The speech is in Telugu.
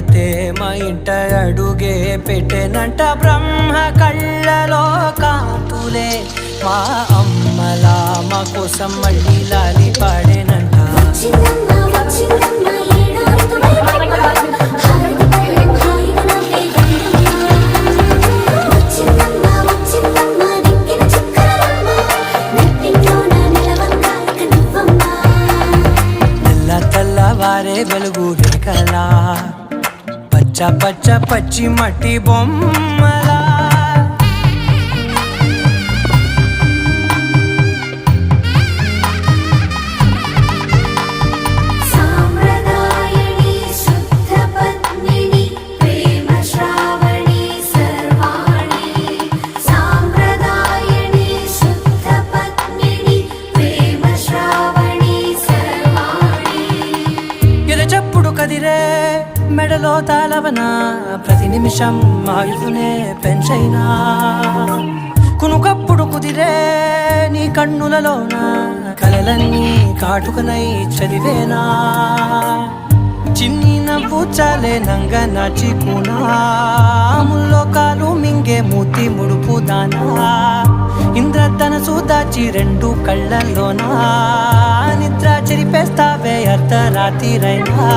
దేవతే మా ఇంట అడుగే పెట్టెనంట బ్రహ్మ కళ్ళలో కాంతులే మా అమ్మలా మా కోసం మళ్ళీ లాలి పాడేనంట వారే వెలుగు రేఖలా పచ్చ పచ్చ పచ్చి మట్టి బొమ్మలా చెప్పుడు కదిరే మెడలో తాళవన ప్రతి నిమిషం ఆయుధునే పెంచైనా కునుకప్పుడు కుదిరే నీ కన్నులలోన కలలన్నీ కాటుకనై చదివేనా చిన్ని నవ్వు చాలే నంగ నాచికునా ముల్లో కాలు మింగే మూతి ముడుపు దానా ఇంద్రధనసు దాచి రెండు కళ్ళల్లోనా నిద్ర చెరిపేస్తావే అర్ధరాత్రిరైనా